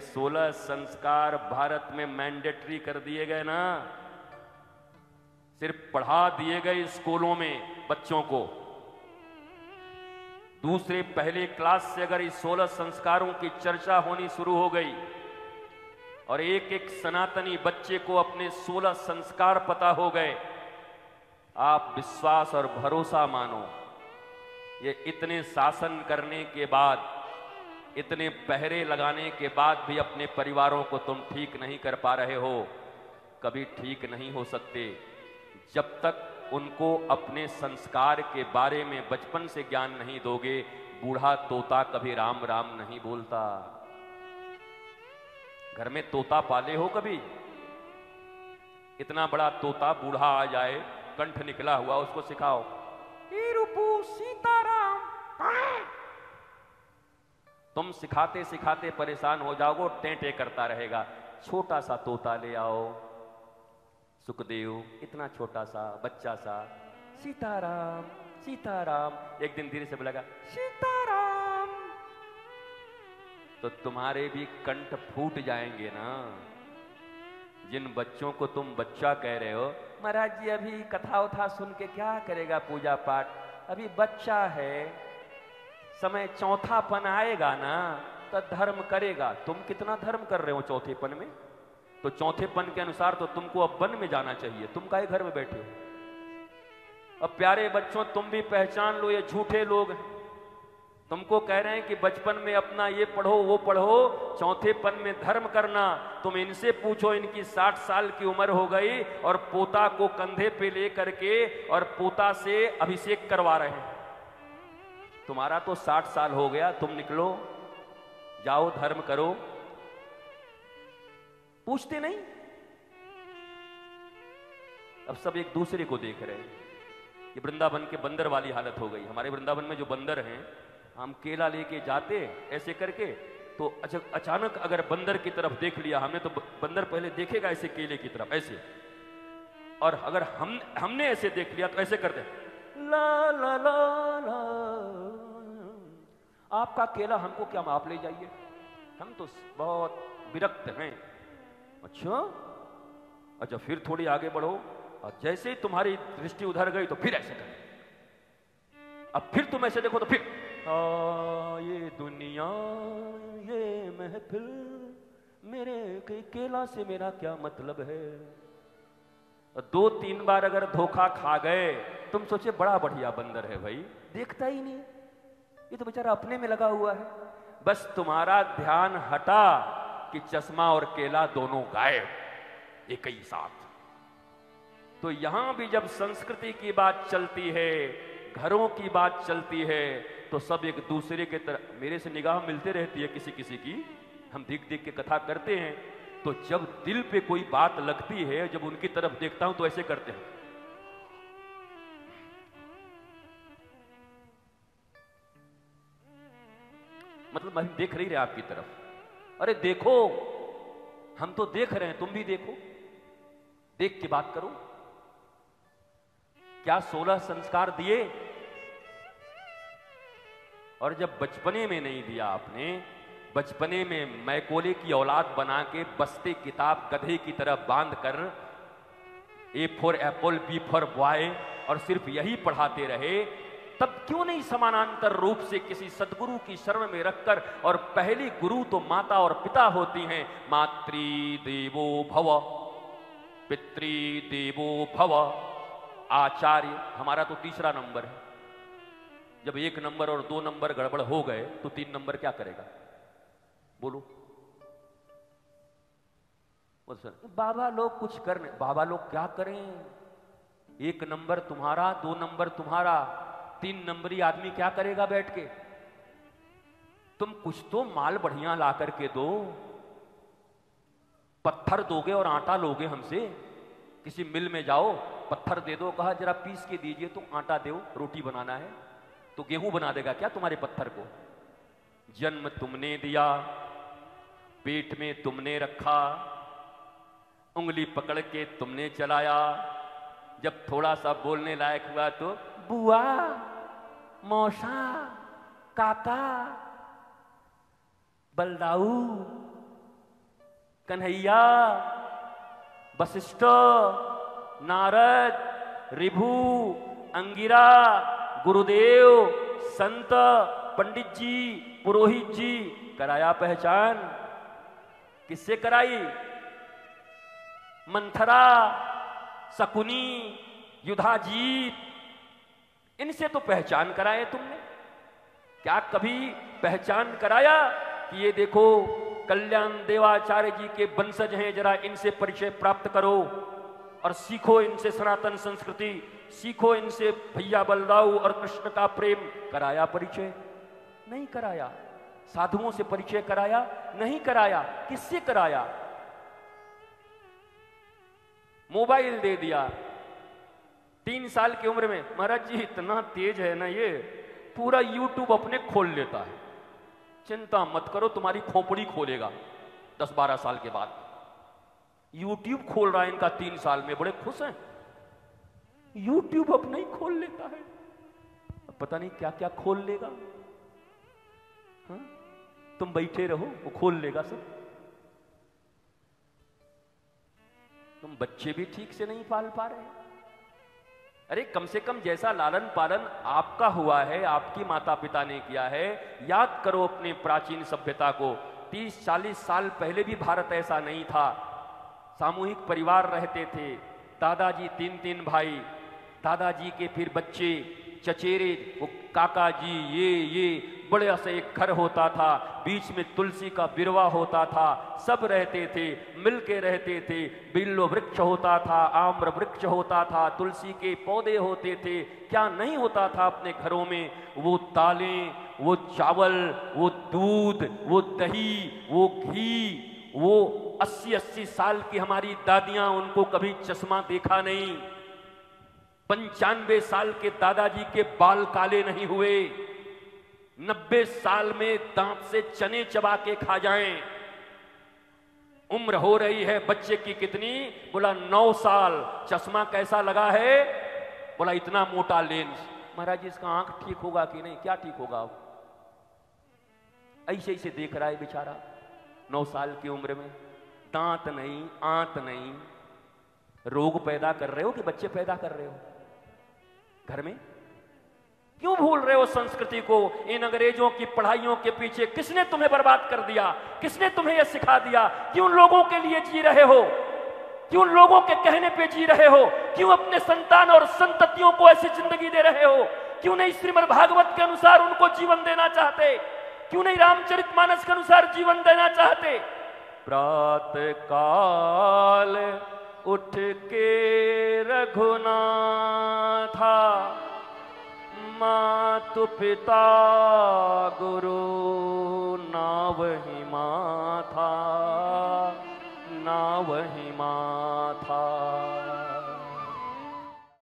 16 संस्कार भारत में मैंडेटरी कर दिए गए ना, सिर्फ पढ़ा दिए गए स्कूलों में बच्चों को। दूसरे पहले क्लास से अगर इस 16 संस्कारों की चर्चा होनी शुरू हो गई और एक एक सनातनी बच्चे को अपने 16 संस्कार पता हो गए, आप विश्वास और भरोसा मानो, ये इतने शासन करने के बाद, इतने पहरे लगाने के बाद भी अपने परिवारों को तुम ठीक नहीं कर पा रहे हो, कभी ठीक नहीं हो सकते जब तक उनको अपने संस्कार के बारे में बचपन से ज्ञान नहीं दोगे। बूढ़ा तोता कभी राम राम नहीं बोलता। घर में तोता पाले हो कभी? इतना बड़ा तोता बूढ़ा आ जाए, कंठ निकला हुआ, उसको सिखाओ रूपू सीताराम, तुम सिखाते सिखाते परेशान हो जाओगे, टेंटे करता रहेगा। छोटा सा तोता ले आओ, सुखदेव, इतना छोटा सा बच्चा सा, सीताराम सीताराम, एक दिन धीरे से बोलेगा सीताराम, तो तुम्हारे भी कंठ फूट जाएंगे ना। जिन बच्चों को तुम बच्चा कह रहे हो, महाराज जी अभी कथा उथा सुन के क्या करेगा पूजा पाठ, अभी बच्चा है, समय चौथापन आएगा ना तो धर्म करेगा। तुम कितना धर्म कर रहे हो चौथेपन में? तो चौथेपन के अनुसार तो तुमको अब वन में जाना चाहिए, तुम काहे घर में बैठे हो? अब प्यारे बच्चों, तुम भी पहचान लो, ये झूठे लोग तुमको कह रहे हैं कि बचपन में अपना ये पढ़ो वो पढ़ो, चौथेपन में धर्म करना। तुम इनसे पूछो, इनकी 60 साल की उम्र हो गई और पोता को कंधे पे ले करके और पोता से अभिषेक करवा रहे हैं। तुम्हारा तो 60 साल हो गया, तुम निकलो, जाओ धर्म करो। पूछते नहीं। अब सब एक दूसरे को देख रहे हैं। ये वृंदावन के बंदर वाली हालत हो गई। हमारे वृंदावन में जो बंदर हैं, हम केला लेके जाते ऐसे करके, तो अचानक अगर बंदर की तरफ देख लिया हमने, तो बंदर पहले देखेगा ऐसे केले की तरफ ऐसे, और अगर हमने ऐसे देख लिया तो ऐसे करते ला ला ला ला, आपका केला हमको क्या आप ले जाइए, हम तो बहुत विरक्त हैं। अच्छा फिर थोड़ी आगे बढ़ो, और जैसे ही तुम्हारी दृष्टि उधर गई तो फिर ऐसे करें, अब फिर तुम ऐसे देखो तो फिर ये दुनिया ये महफिल, मेरे केला से मेरा क्या मतलब है। 2-3 बार अगर धोखा खा गए, तुम सोचे बड़ा बढ़िया बंदर है भाई, देखता ही नहीं, ये तो बेचारा अपने में लगा हुआ है। बस तुम्हारा ध्यान हटा कि चश्मा और केला दोनों गायब एक ही साथ। तो यहां भी जब संस्कृति की बात चलती है, घरों की बात चलती है, तो सब एक दूसरे के तरफ, मेरे से निगाह मिलते रहती है किसी किसी की, हम देख देख के कथा करते हैं, तो जब दिल पे कोई बात लगती है, जब उनकी तरफ देखता हूं तो ऐसे करते हैं। मतलब हम देख नहीं रहे आपकी तरफ। अरे देखो, हम तो देख रहे हैं, तुम भी देखो, देख के बात करो। क्या 16 संस्कार दिए? और जब बचपने में नहीं दिया आपने, बचपने में मैकोले की औलाद बना के बस्ते किताब गधे की तरह बांध कर A for Apple, B for boy, और सिर्फ यही पढ़ाते रहे, तब क्यों नहीं समानांतर रूप से किसी सदगुरु की शरण में रखकर, और पहली गुरु तो माता और पिता होती हैं, मातृ देवो भव, पितृ देवो भव, आचार्य हमारा तो तीसरा नंबर है। जब 1 नंबर और 2 नंबर गड़बड़ हो गए तो 3 नंबर क्या करेगा? बोलो। बाबा लोग कुछ करने, बाबा लोग क्या करें? 1 नंबर तुम्हारा, 2 नंबर तुम्हारा, 3 नंबरी आदमी क्या करेगा बैठ के? तुम कुछ तो माल बढ़िया ला करके दो। पत्थर दोगे और आटा लोगे हमसे? किसी मिल में जाओ, पत्थर दे दो, कहा जरा पीस के दीजिए, तुम आटा दो, रोटी बनाना है, तो गेहूं बना देगा क्या तुम्हारे पत्थर को? जन्म तुमने दिया, पेट में तुमने रखा, उंगली पकड़ के तुमने चलाया, जब थोड़ा सा बोलने लायक हुआ तो बुआ, मौसा, काका, बलदाऊ, कन्हैया, वशिष्ठ, नारद, ऋभु, अंगिरा, गुरुदेव, संत, पंडित जी, पुरोहित जी, कराया पहचान? किससे कराई? मंथरा, शकुनी, युधाजीत, इनसे तो पहचान कराए तुमने। क्या कभी पहचान कराया कि ये देखो कल्याण देवाचार्य जी के वंशज हैं, जरा इनसे परिचय प्राप्त करो और सीखो इनसे सनातन संस्कृति, सीखो इनसे भैया बलदाऊ और कृष्ण का प्रेम? कराया परिचय? नहीं कराया। साधुओं से परिचय कराया? नहीं कराया। किससे कराया? मोबाइल दे दिया 3 साल की उम्र में। महाराज जी इतना तेज है ना, ये पूरा यूट्यूब अपने खोल लेता है, चिंता मत करो तुम्हारी खोपड़ी खोलेगा 10-12 साल के बाद। यूट्यूब खोल रहा है इनका 3 साल में, बड़े खुश हैं। यूट्यूब अपना ही खोल लेता है, अब पता नहीं क्या क्या खोल लेगा। हाँ? तुम बैठे रहो, वो खोल लेगा सब। तुम बच्चे भी ठीक से नहीं पाल पा रहे। अरे कम से कम जैसा लालन पालन आपका हुआ है, आपकी माता पिता ने किया है, याद करो अपनी प्राचीन सभ्यता को। 30-40 साल पहले भी भारत ऐसा नहीं था। सामूहिक परिवार रहते थे, दादाजी 3-3 भाई, दादाजी के फिर बच्चे, चचेरे, वो काका जी, ये बड़े से एक घर होता था, बीच में तुलसी का बिरवा होता था, सब रहते थे, मिलके रहते थे। बिल्लो वृक्ष होता था, आम्र वृक्ष होता था, तुलसी के पौधे होते थे। क्या नहीं होता था अपने घरों में? वो दालें, वो चावल, वो दूध, वो दही, वो घी। वो 80-80 साल की हमारी दादियां, उनको कभी चश्मा देखा नहीं। 95 साल के दादाजी के बाल काले नहीं हुए। 90 साल में दांत से चने चबा के खा जाएं। उम्र हो रही है बच्चे की कितनी? बोला 9 साल। चश्मा कैसा लगा है? बोला इतना मोटा लेंस। महाराज इसका आंख ठीक होगा कि नहीं? क्या ठीक होगा? ऐसे ऐसे देख रहा है बेचारा 9 साल की उम्र में। दांत नहीं, आंत नहीं। रोग पैदा कर रहे हो कि बच्चे पैदा कर रहे हो घर में? क्यों भूल रहे हो संस्कृति को? इन अंग्रेजों की पढ़ाइयों के पीछे किसने तुम्हें बर्बाद कर दिया? किसने तुम्हें यह सिखा दिया? क्यों लोगों के लिए जी रहे हो? क्यों लोगों के कहने पे जी रहे हो? क्यों अपने संतान और संततियों को ऐसी जिंदगी दे रहे हो? क्यों नहीं श्रीमद् भागवत के अनुसार उनको जीवन देना चाहते? क्यों नहीं रामचरितमानस के अनुसार जीवन देना चाहते? प्रातः काल उठ के रघुनाथा, मातु पिता गुरु नावहि माथा, नावहि माथा।